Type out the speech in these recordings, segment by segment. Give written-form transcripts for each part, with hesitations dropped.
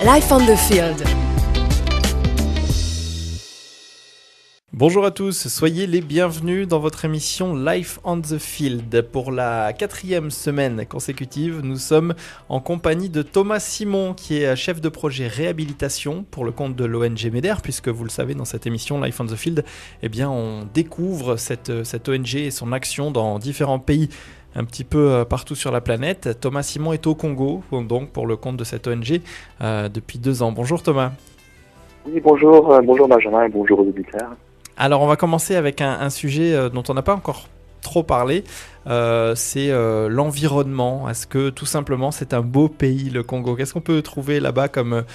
Life on the Field. Bonjour à tous, soyez les bienvenus dans votre émission Life on the Field. Pour la 4e semaine consécutive, nous sommes en compagnie de Thomas Simon, qui est chef de projet réhabilitation pour le compte de l'ONG MEDER, puisque vous le savez, dans cette émission Life on the Field, eh bien, on découvre cette ONG et son action dans différents pays un petit peu partout sur la planète. Thomas Simon est au Congo, donc pour le compte de cette ONG, depuis 2 ans. Bonjour Thomas. Oui, bonjour Benjamin et bonjour aux auditeurs. Alors on va commencer avec un sujet dont on n'a pas encore trop parlé, c'est l'environnement. Est-ce que tout simplement c'est un beau pays, le Congo? Qu'est-ce qu'on peut trouver là-bas comme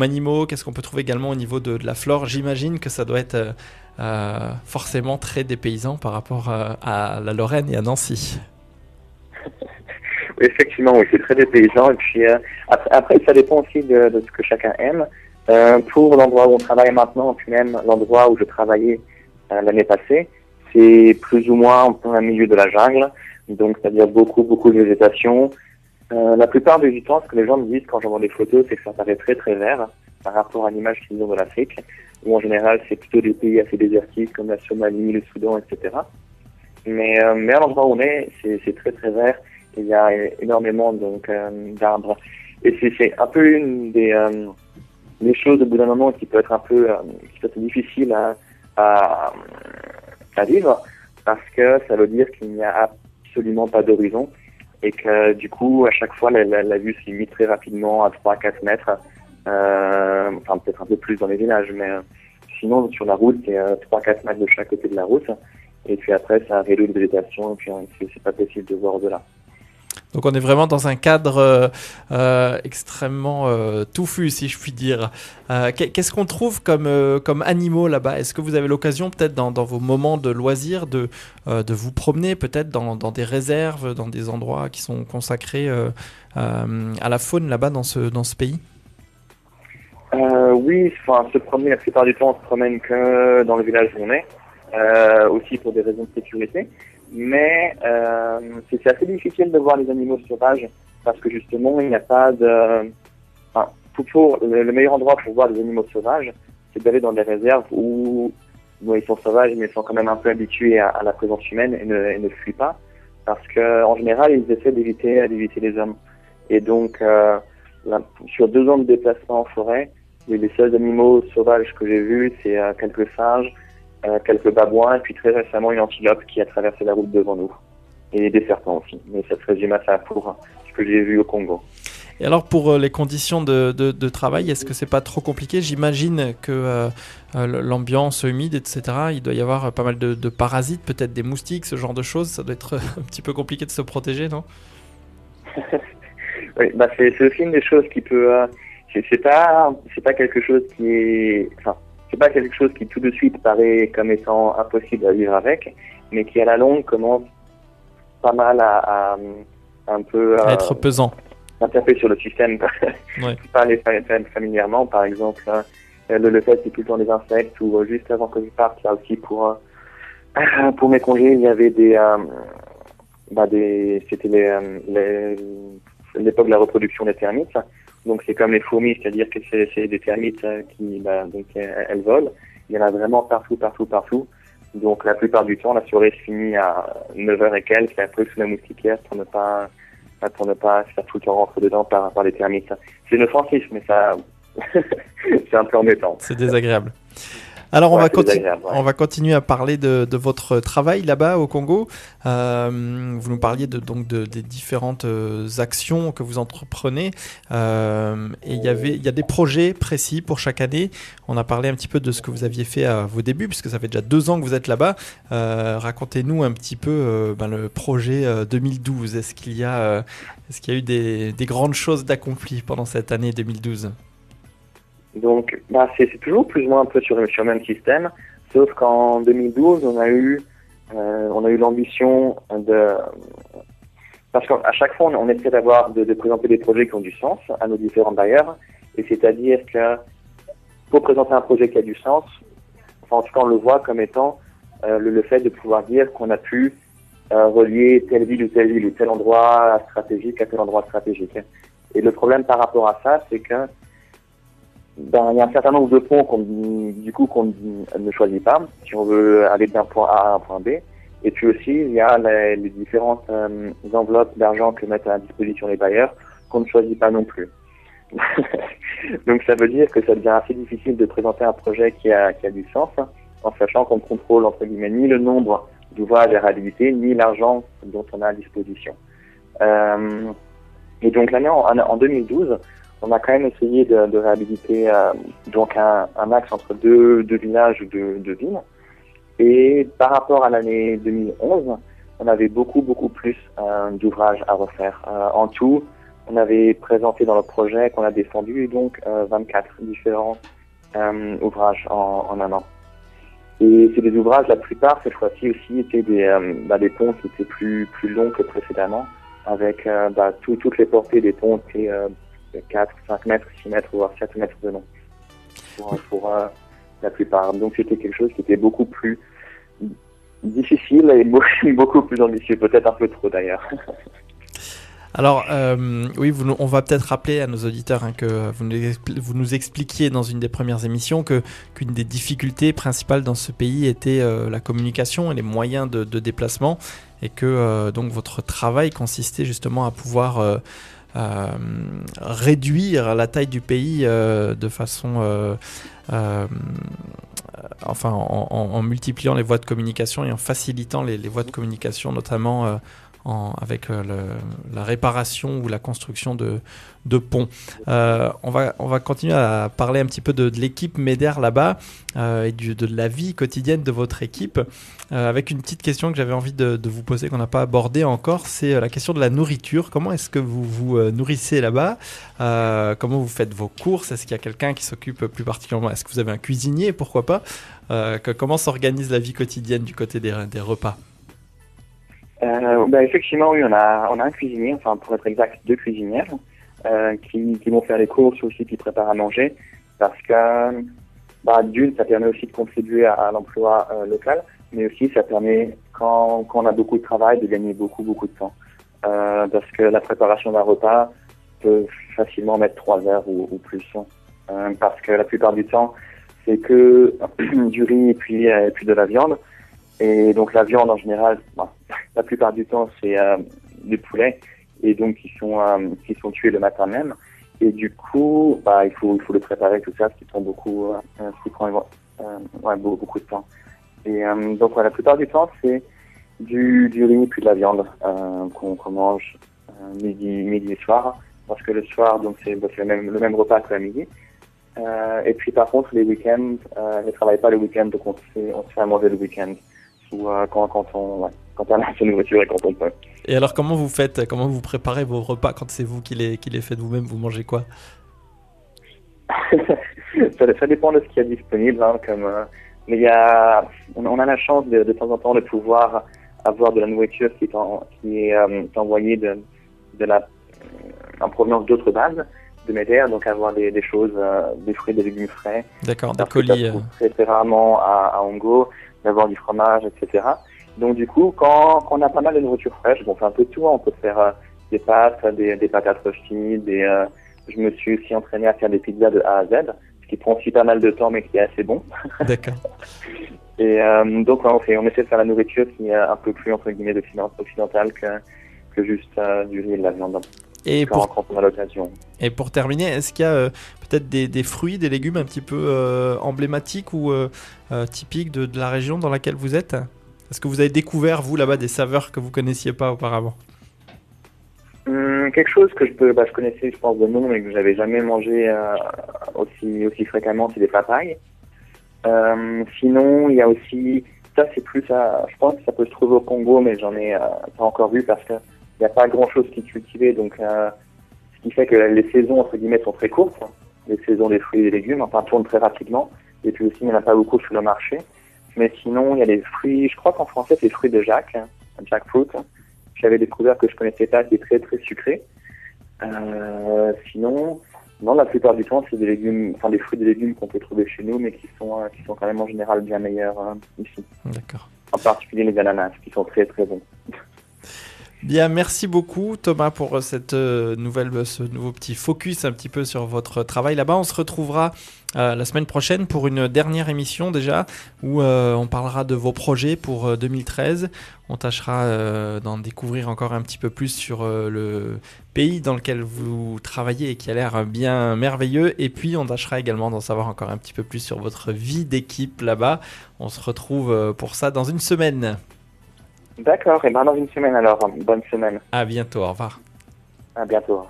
animaux? Qu'est-ce qu'on peut trouver également au niveau de la flore? J'imagine que ça doit être forcément très dépaysant par rapport à la Lorraine et à Nancy. Effectivement, oui, c'est très dépaysant. Et puis après, ça dépend aussi de ce que chacun aime. Pour l'endroit où on travaille maintenant, puis même l'endroit où je travaillais l'année passée, c'est plus ou moins en plein milieu de la jungle, donc c'est-à-dire beaucoup de végétation. La plupart du temps, ce que les gens me disent quand j'envoie des photos, c'est que ça paraît très très vert par rapport à l'image qu'ils ont de l'Afrique, où en général c'est plutôt des pays assez désertiques comme la Somalie, le Soudan, etc. Mais à l'endroit où on est, c'est très très vert. Il y a énormément d'arbres. Et c'est un peu une des choses au bout d'un moment qui peut être un peu difficile à vivre, parce que ça veut dire qu'il n'y a absolument pas d'horizon et que du coup à chaque fois la vue se limite très rapidement à 3-4 mètres, enfin peut-être un peu plus dans les villages, mais sinon sur la route c'est 3-4 mètres de chaque côté de la route, et puis après c'est un rideau de végétation et puis c'est pas possible de voir au-delà. Donc on est vraiment dans un cadre extrêmement touffu, si je puis dire. Qu'est-ce qu'on trouve comme animaux là-bas? Est-ce que vous avez l'occasion, peut-être dans vos moments de loisirs, de vous promener peut-être dans des réserves, dans des endroits qui sont consacrés à la faune là-bas dans ce pays? Oui, se promener la plupart du temps, on se promène que dans le village où on est, aussi pour des raisons de sécurité. Mais c'est assez difficile de voir les animaux sauvages parce que justement il n'y a pas de... Enfin, le meilleur endroit pour voir des animaux sauvages, c'est d'aller dans des réserves où ils sont sauvages mais ils sont quand même un peu habitués à la présence humaine et ne fuient pas, parce que en général ils essaient d'éviter les hommes. Et donc sur 2 ans de déplacement en forêt, les seuls animaux sauvages que j'ai vus, c'est quelques singes, quelques babouins, et puis très récemment une antilope qui a traversé la route devant nous. Et des serpents aussi. Mais ça se résume à ça pour ce que j'ai vu au Congo. Et alors pour les conditions de travail, est-ce que c'est pas trop compliqué? J'imagine que l'ambiance humide, etc., il doit y avoir pas mal de parasites, peut-être des moustiques, ce genre de choses. Ça doit être un petit peu compliqué de se protéger, non? Oui, c'est aussi une des choses qui peut... c'est pas quelque chose qui est... Enfin, c'est pas quelque chose qui tout de suite paraît comme étant impossible à vivre avec, mais qui à la longue commence pas mal à un peu... à être pesant. À taper sur le système. Ouais. Parler familièrement, par exemple, le fait qu'il y ait tout le temps des insectes, ou juste avant que je parte, là aussi pour mes congés, il y avait c'était l'époque de la reproduction des termites. Donc c'est comme les fourmis, c'est-à-dire que c'est des termites qui elles volent. Il y en a vraiment partout. Donc la plupart du temps, la soirée se finit à 9h et quelques, et après sous la moustiquaire pour ne pas se faire tout le temps rentrer dedans par les termites. C'est inoffensif, mais ça c'est un peu embêtant. C'est désagréable. Alors on va continuer à parler de votre travail là-bas au Congo. Vous nous parliez des différentes actions que vous entreprenez. Et il y a des projets précis pour chaque année. On a parlé un petit peu de ce que vous aviez fait à vos débuts, puisque ça fait déjà 2 ans que vous êtes là-bas. Racontez-nous un petit peu le projet 2012. Est-ce qu'il y a eu des grandes choses d'accomplies pendant cette année 2012? Donc, c'est toujours plus ou moins un peu sur le même système, sauf qu'en 2012, on a eu l'ambition de... Parce qu'à chaque fois, on essaie de présenter des projets qui ont du sens à nos différents bailleurs, et c'est-à-dire que pour présenter un projet qui a du sens, enfin, en tout cas, on le voit comme étant le fait de pouvoir dire qu'on a pu relier telle ville ou tel endroit stratégique à tel endroit stratégique. Et le problème par rapport à ça, c'est que il y a un certain nombre de ponts qu'on ne choisit pas si on veut aller d'un point A à un point B. Et puis aussi, il y a les différentes enveloppes d'argent que mettent à disposition les bailleurs qu'on ne choisit pas non plus. Donc ça veut dire que ça devient assez difficile de présenter un projet qui a du sens, en sachant qu'on ne contrôle entre guillemets ni le nombre d'ouvrages à réhabiliter, ni l'argent dont on a à disposition. Et donc l'année en 2012, on a quand même essayé de réhabiliter donc un axe entre deux villages ou deux villes. Et par rapport à l'année 2011, on avait beaucoup plus d'ouvrages à refaire. En tout, on avait présenté dans le projet qu'on a défendu donc 24 différents ouvrages en un an. Et c'est des ouvrages, la plupart cette fois-ci aussi étaient des ponts qui étaient plus longs que précédemment, avec toutes les portées des ponts étaient 4, 5 mètres, 6 mètres, voire 7 mètres de long pour la plupart. Donc c'était quelque chose qui était beaucoup plus difficile et beaucoup plus ambitieux, peut-être un peu trop d'ailleurs. Alors, oui, on va peut-être rappeler à nos auditeurs que vous nous expliquiez dans une des premières émissions qu'une des difficultés principales dans ce pays était la communication et les moyens de déplacement, et que donc votre travail consistait justement à pouvoir réduire la taille du pays de façon en multipliant les voies de communication et en facilitant les voies de communication, notamment avec la réparation ou la construction de ponts. On va continuer à parler un petit peu de l'équipe MEDER là-bas et de la vie quotidienne de votre équipe, avec une petite question que j'avais envie de vous poser, qu'on n'a pas abordée encore, c'est la question de la nourriture. Comment est-ce que vous vous nourrissez là-bas? Comment vous faites vos courses? Est-ce qu'il y a quelqu'un qui s'occupe plus particulièrement? Est-ce que vous avez un cuisinier? Pourquoi pas? Comment s'organise la vie quotidienne du côté des repas? Effectivement, oui, on a un cuisinier, enfin pour être exact, 2 cuisinières qui vont faire les courses aussi, qui préparent à manger, parce que d'une, ça permet aussi de contribuer à l'emploi local, mais aussi ça permet, quand on a beaucoup de travail, de gagner beaucoup de temps, parce que la préparation d'un repas peut facilement mettre 3 heures ou plus, parce que la plupart du temps, c'est que du riz et puis de la viande. Et donc la viande en général, la plupart du temps c'est du poulet, et donc qui sont tués le matin même. Et du coup, il faut le préparer tout ça, ce qui prend beaucoup de temps. Et donc la plupart du temps c'est du riz puis de la viande qu'on mange midi et soir, parce que le soir donc c'est le même repas que la midi. Et puis par contre les week-ends, je ne travaille pas le week-end, donc on se fait à manger le week-end. Ou quand on a la nourriture et quand on peut. Et alors comment vous préparez vos repas quand c'est vous qui les faites vous-même? Vous mangez quoi? Ça dépend de ce qu'il y a disponible, mais on a la chance de temps en temps de pouvoir avoir de la nourriture qui est envoyée en provenance d'autres bases de MEDER, donc avoir des choses, des fruits, des légumes frais. D'accord, des colis. Très rarement à Ongo, d'avoir du fromage, etc. Donc du coup, quand on a pas mal de nourriture fraîche, on fait un peu de tout. On peut faire des pâtes, des patates rôties, je me suis aussi entraîné à faire des pizzas de A à Z, ce qui prend aussi pas mal de temps, mais qui est assez bon. D'accord. Et donc on essaie de faire la nourriture qui est un peu plus entre guillemets occidentale que juste du riz et de la viande. Quand on a l'occasion. Et pour terminer, est-ce qu'il y a peut-être des fruits, des légumes un petit peu emblématiques ou typiques de la région dans laquelle vous êtes? Est-ce que vous avez découvert, vous, là-bas, des saveurs que vous ne connaissiez pas auparavant? Quelque chose que je connaissais, je pense, de nom, mais que je n'avais jamais mangé aussi fréquemment, c'est des papayes. Sinon, il y a aussi... Ça, c'est plus... je pense que ça peut se trouver au Congo, mais j'en ai pas encore vu parce que il n'y a pas grand-chose qui est cultivé, donc ce qui fait que les saisons, entre guillemets, sont très courtes. Les saisons des fruits et des légumes, tournent très rapidement. Et puis aussi, il n'y en a pas beaucoup sur le marché. Mais sinon, il y a des fruits, je crois qu'en français, c'est fruits de jackfruit. J'avais découvert que je connaissais pas, qui est très très sucré. Sinon, la plupart du temps, c'est des légumes, des fruits et des légumes qu'on peut trouver chez nous, mais qui sont quand même en général bien meilleurs ici. D'accord. En particulier les ananas, qui sont très très bons. Bien, merci beaucoup Thomas pour ce nouveau petit focus un petit peu sur votre travail là-bas. On se retrouvera la semaine prochaine pour une dernière émission déjà où on parlera de vos projets pour 2013. On tâchera d'en découvrir encore un petit peu plus sur le pays dans lequel vous travaillez et qui a l'air bien merveilleux. Et puis on tâchera également d'en savoir encore un petit peu plus sur votre vie d'équipe là-bas. On se retrouve pour ça dans une semaine. D'accord, et bien dans une semaine alors. Bonne semaine. À bientôt, au revoir. À bientôt.